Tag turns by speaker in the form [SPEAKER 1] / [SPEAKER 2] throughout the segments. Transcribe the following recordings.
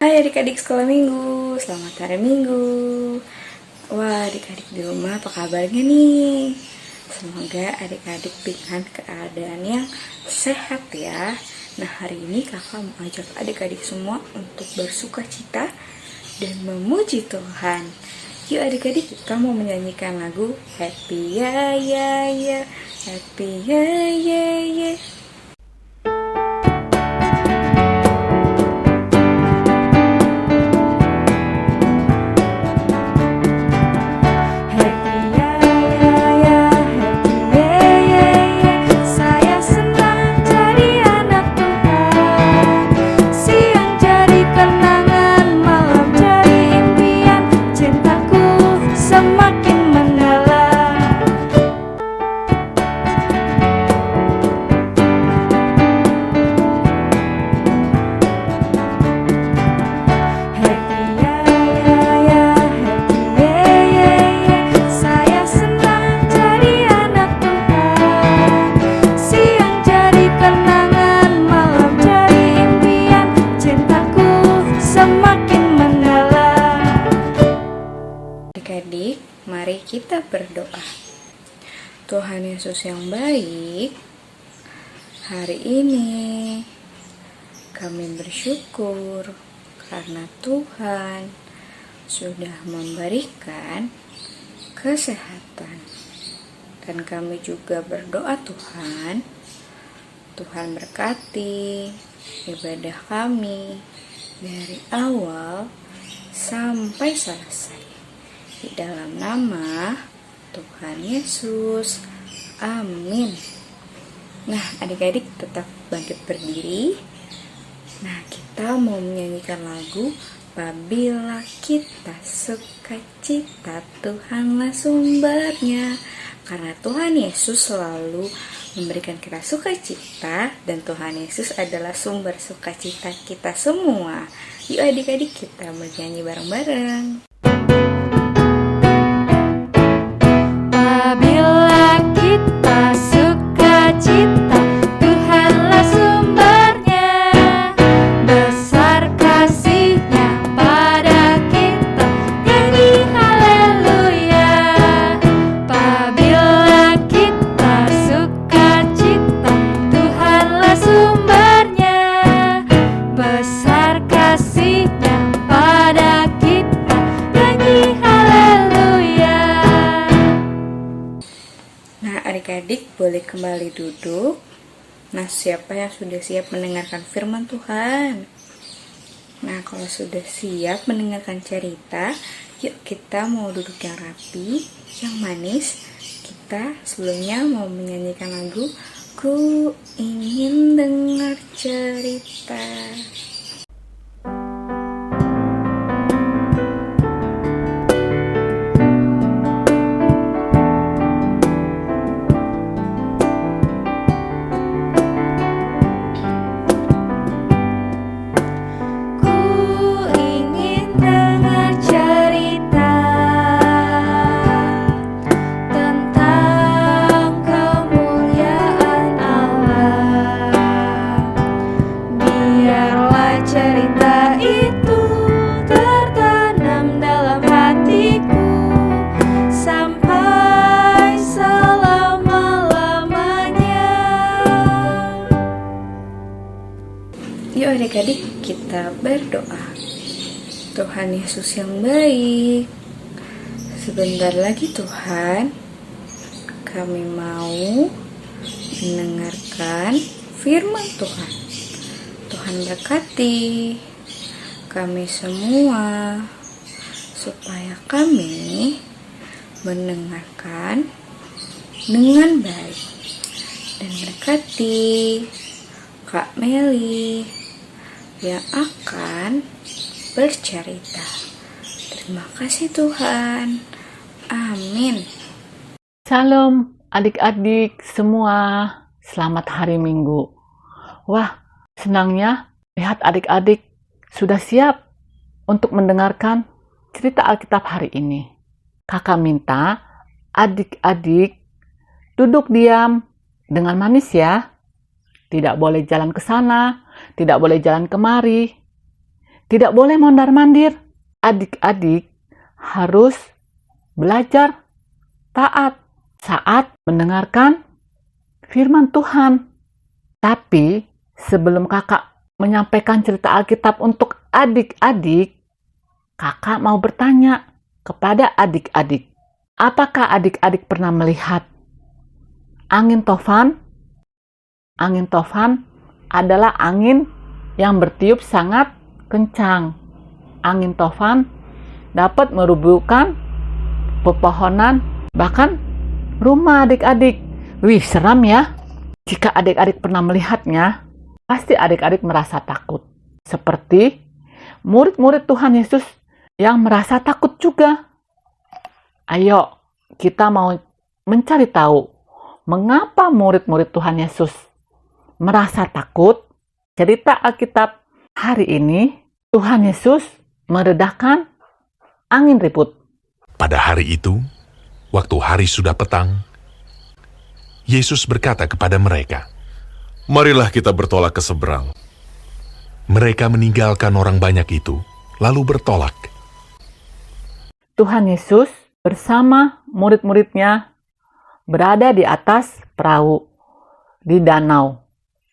[SPEAKER 1] Hai adik-adik sekolah minggu, selamat hari minggu. Wah, adik-adik di rumah apa kabarnya nih? Semoga adik-adik dengan keadaan yang sehat ya. Nah, hari ini kakak mau ajak adik-adik semua untuk bersuka cita dan memuji Tuhan. Yuk adik-adik, kita mau menyanyikan lagu Happy ya ya ya, Happy ya ya ya. Adik-adik, mari kita berdoa. Tuhan Yesus yang baik, hari ini kami bersyukur karena Tuhan sudah memberikan kesehatan. Dan kami juga berdoa Tuhan berkati ibadah kami dari awal sampai selesai. Di dalam nama Tuhan Yesus, amin. Nah, adik-adik tetap bangkit berdiri. Nah, kita mau menyanyikan lagu Apabila kita sukacita, Tuhanlah sumbernya. Karena Tuhan Yesus selalu memberikan kita sukacita, dan Tuhan Yesus adalah sumber sukacita kita semua. Yuk adik-adik, kita bernyanyi bareng-bareng.
[SPEAKER 2] Apabila kita sukacita, Tuhanlah sumbernya. Besar kasih-Nya pada kita, nyanyi haleluya. Apabila kita sukacita, Tuhanlah sumbernya. Besar kasih-Nya pada kita, nyanyi haleluya.
[SPEAKER 1] Nah, adik-adik boleh kembali duduk. Nah, siapa yang sudah siap mendengarkan firman Tuhan? Nah, kalau sudah siap mendengarkan cerita, yuk kita mau duduk yang rapi, yang manis. Kita sebelumnya mau menyanyikan lagu Ku Ingin Dengar Cerita.
[SPEAKER 2] Cerita itu tertanam dalam hatiku sampai selama-lamanya.
[SPEAKER 1] Yuk adik-adik, kita berdoa. Tuhan Yesus yang baik, sebentar lagi Tuhan, kami mau mendengarkan firman Tuhan. Tuhan berkati kami semua supaya kami mendengarkan dengan baik, dan berkati Kak Meli yang akan bercerita. Terima kasih Tuhan. Amin.
[SPEAKER 3] Salam adik-adik semua, selamat hari Minggu. Wah, senangnya lihat adik-adik sudah siap untuk mendengarkan cerita Alkitab hari ini. Kakak minta adik-adik duduk diam dengan manis ya. Tidak boleh jalan ke sana, tidak boleh jalan kemari. tidak boleh mondar-mandir. Adik-adik harus belajar taat saat mendengarkan firman Tuhan. Tapi sebelum kakak menyampaikan cerita Alkitab untuk adik-adik, kakak mau bertanya kepada adik-adik. Apakah adik-adik pernah melihat angin tofan? Angin tofan adalah angin yang bertiup sangat kencang. Angin tofan dapat merubuhkan pepohonan, bahkan rumah adik-adik. Wih, seram ya. Jika adik-adik pernah melihatnya, pasti adik-adik merasa takut. Seperti murid-murid Tuhan Yesus yang merasa takut juga. Ayo, kita mau mencari tahu mengapa murid-murid Tuhan Yesus merasa takut. Cerita Alkitab hari ini, Tuhan Yesus meredahkan angin ribut.
[SPEAKER 4] Pada hari itu, waktu hari sudah petang, Yesus berkata kepada mereka,
[SPEAKER 5] "Marilah kita bertolak ke seberang."
[SPEAKER 4] mereka meninggalkan orang banyak itu, lalu bertolak.
[SPEAKER 3] Tuhan Yesus bersama murid-muridnya berada di atas perahu di danau.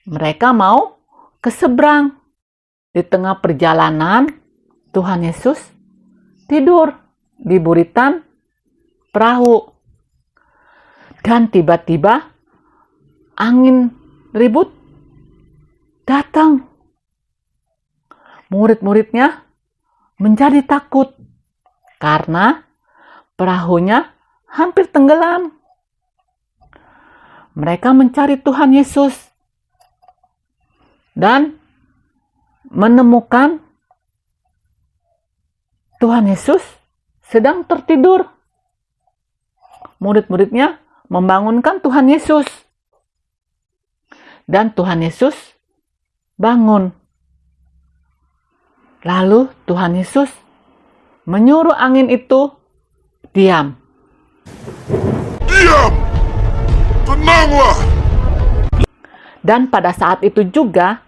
[SPEAKER 3] Mereka mau ke seberang. Di tengah perjalanan, Tuhan Yesus tidur di buritan perahu. Dan tiba-tiba angin ribut datang. Murid-muridnya menjadi takut karena perahunya hampir tenggelam. Mereka mencari Tuhan Yesus dan menemukan Tuhan Yesus sedang tertidur. Murid-muridnya membangunkan Tuhan Yesus. Dan Tuhan Yesus bangun. Lalu Tuhan Yesus menyuruh angin itu diam.
[SPEAKER 5] "Diam! Tenanglah!"
[SPEAKER 3] Dan pada saat itu juga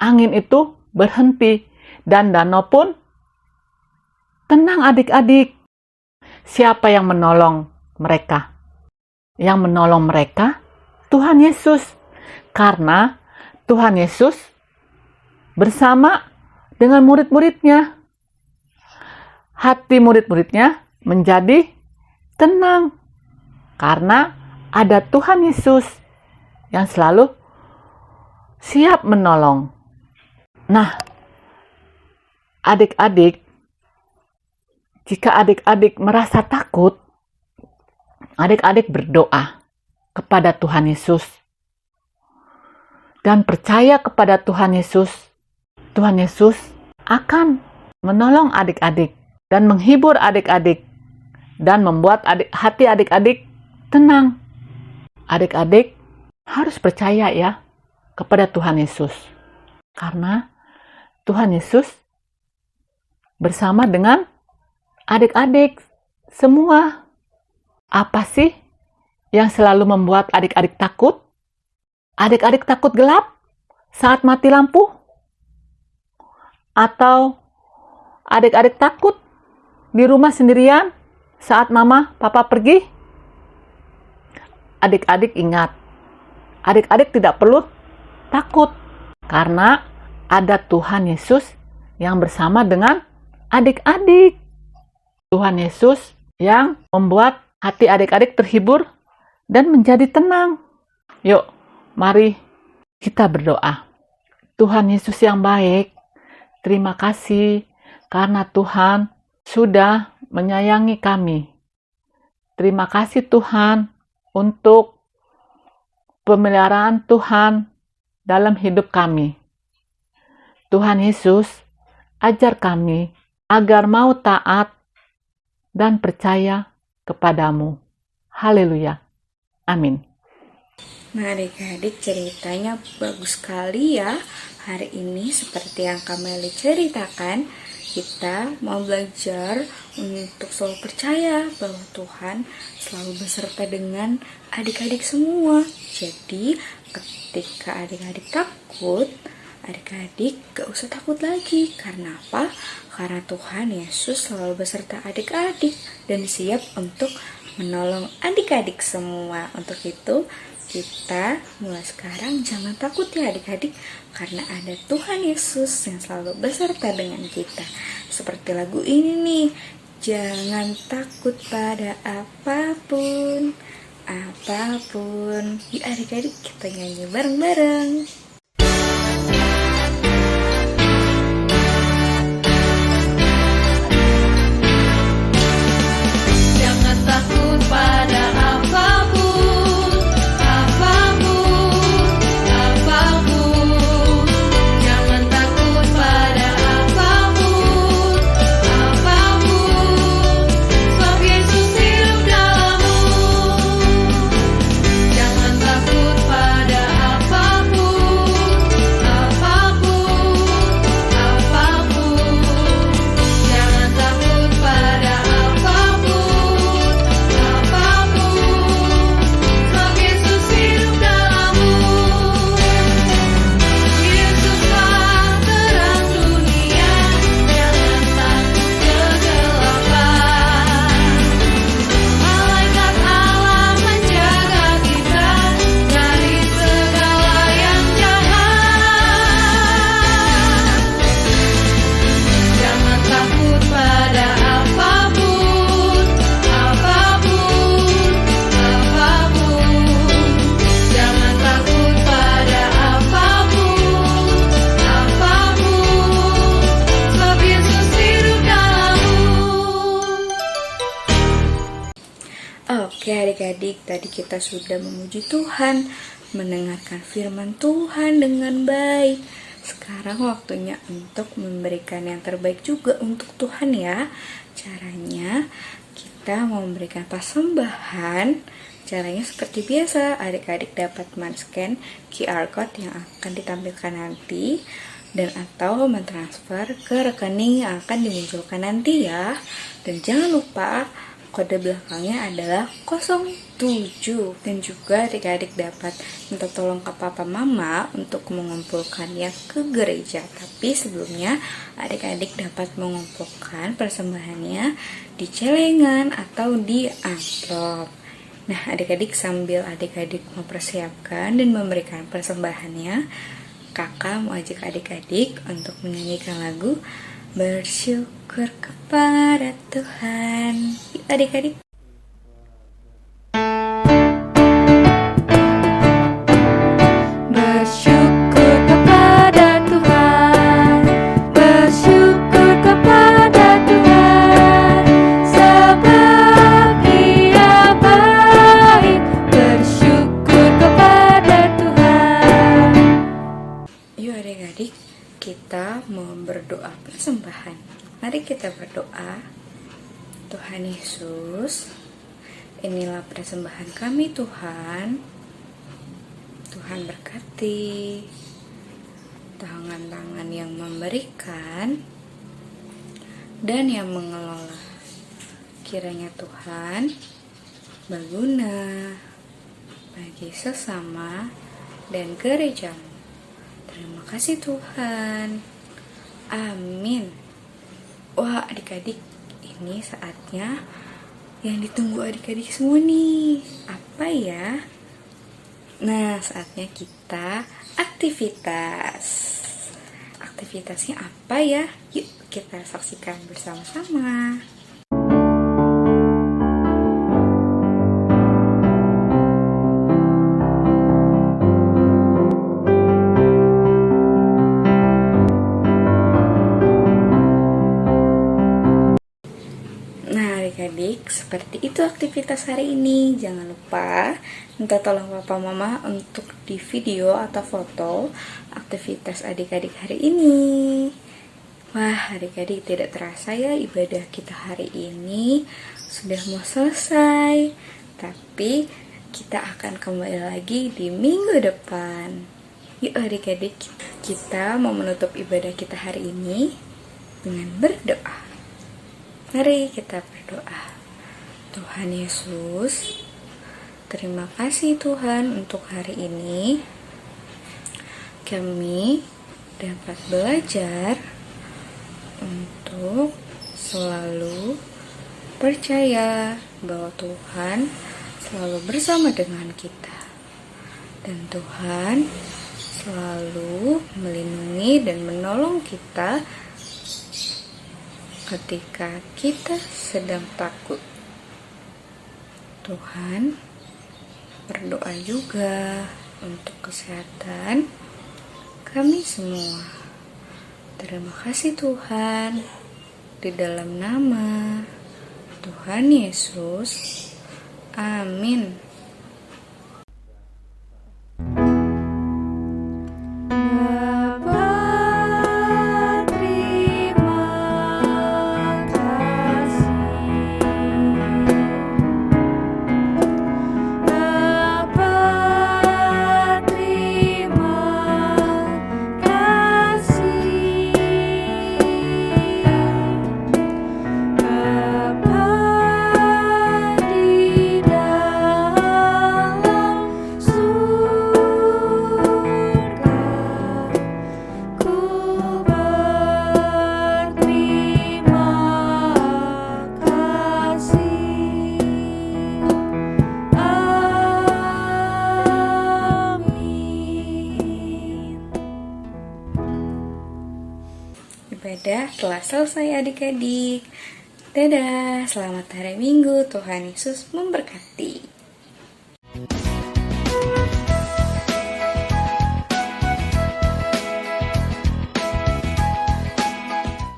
[SPEAKER 3] angin itu berhenti dan danau pun tenang adik-adik. Siapa yang menolong mereka? Yang menolong mereka Tuhan Yesus. Karena Tuhan Yesus bersama dengan murid-muridnya. Hati murid-muridnya menjadi tenang karena ada Tuhan Yesus yang selalu siap menolong. Nah, adik-adik, jika adik-adik merasa takut, adik-adik berdoa kepada Tuhan Yesus dan percaya kepada Tuhan Yesus. Tuhan Yesus akan menolong adik-adik dan menghibur adik-adik dan membuat hati adik-adik tenang. Adik-adik harus percaya ya kepada Tuhan Yesus. Karena Tuhan Yesus bersama dengan adik-adik semua. Apa sih yang selalu membuat adik-adik takut? Adik-adik takut gelap saat mati lampu? Atau adik-adik takut di rumah sendirian saat mama, papa pergi? Adik-adik ingat, adik-adik tidak perlu takut karena ada Tuhan Yesus yang bersama dengan adik-adik. Tuhan Yesus yang membuat hati adik-adik terhibur dan menjadi tenang. Yuk, mari kita berdoa. Tuhan Yesus yang baik, terima kasih karena Tuhan sudah menyayangi kami. Terima kasih Tuhan untuk pemeliharaan Tuhan dalam hidup kami. Tuhan Yesus, ajar kami agar mau taat dan percaya kepadamu. Haleluya. Amin.
[SPEAKER 1] Nah adik-adik, ceritanya bagus sekali ya. Hari ini seperti yang Kameli ceritakan, kita mau belajar untuk selalu percaya bahwa Tuhan selalu beserta dengan adik-adik semua. Jadi ketika adik-adik takut, Adik-adik gak usah takut lagi. Karena apa? Karena Tuhan Yesus selalu beserta adik-adik dan siap untuk menolong adik-adik semua. Untuk itu kita mulai sekarang jangan takut ya adik-adik, karena ada Tuhan Yesus yang selalu beserta dengan kita. Seperti lagu ini nih, jangan takut pada apapun, apapun. Yuk adik-adik kita nyanyi bareng-bareng.
[SPEAKER 2] Jangan takut pada apapun, apapun, apapun. Jangan takut pada apapun, apapun. Sebab Yesus hidup dalammu. Jangan takut pada apapun, apapun, apapun. Jangan takut pada apapun, apapun. Sebab Yesus hidup dalammu. Yesuslah terang dunia, jangan takut kegelapan. Malaikat Allah menjaga kita dari segala yang jahat. Jangan takut pada apapun, apapun, apapun. Jangan takut pada apapun, apapun. Sebab Yesus hidup dalammu.
[SPEAKER 1] Oke adik-adik, tadi kita sudah memuji Tuhan, mendengarkan firman Tuhan dengan baik. Sekarang waktunya untuk memberikan yang terbaik juga untuk Tuhan ya. Caranya kita mau memberikan persembahan. Caranya seperti biasa, adik-adik dapat men-scan QR code yang akan ditampilkan nanti dan atau mentransfer ke rekening yang akan dimunculkan nanti ya. Dan jangan lupa kode belakangnya adalah 07. Dan juga adik-adik dapat minta tolong ke papa mama untuk mengumpulkannya ke gereja. Tapi sebelumnya adik-adik dapat mengumpulkan persembahannya di celengan atau di amplop. Nah adik-adik sambil adik-adik mempersiapkan dan memberikan persembahannya, kakak mau ajak adik-adik untuk menyanyikan lagu Bersyukur kepada Tuhan. Yuk adik-adik.
[SPEAKER 2] Bersyukur kepada Tuhan, bersyukur kepada Tuhan, sebab Dia baik. Bersyukur kepada Tuhan.
[SPEAKER 1] Yuk adik-adik, kita mau berdoa persembahan. Mari kita berdoa. Tuhan Yesus, inilah persembahan kami Tuhan. Tuhan berkati tangan-tangan yang memberikan dan yang mengelola. Kiranya Tuhan berguna bagi sesama dan gerejamu. Terima kasih Tuhan. Amin. Wah adik-adik, ini saatnya yang ditunggu adik-adik semua nih. Apa ya? Nah, saatnya kita aktivitas. Aktivitasnya apa ya? Yuk kita saksikan bersama-sama. Nah adik-adik, seperti itu aktivitas hari ini. Jangan lupa minta tolong papa mama untuk di video atau foto aktivitas adik-adik hari ini. Wah adik-adik, tidak terasa ya ibadah kita hari ini sudah mau selesai. Tapi kita akan kembali lagi di minggu depan. Yuk adik-adik, kita mau menutup ibadah kita hari ini dengan berdoa. Mari kita berdoa. Tuhan Yesus, terima kasih Tuhan untuk hari ini. Kami dapat belajar untuk selalu percaya bahwa Tuhan selalu bersama dengan kita, dan Tuhan selalu melindungi dan menolong kita ketika kita sedang takut. Tuhan berdoa juga untuk kesehatan kami semua. Terima kasih Tuhan, di dalam nama Tuhan Yesus. Amin. Ibadah telah selesai adik-adik. Dadah, selamat hari Minggu. Tuhan Yesus memberkati.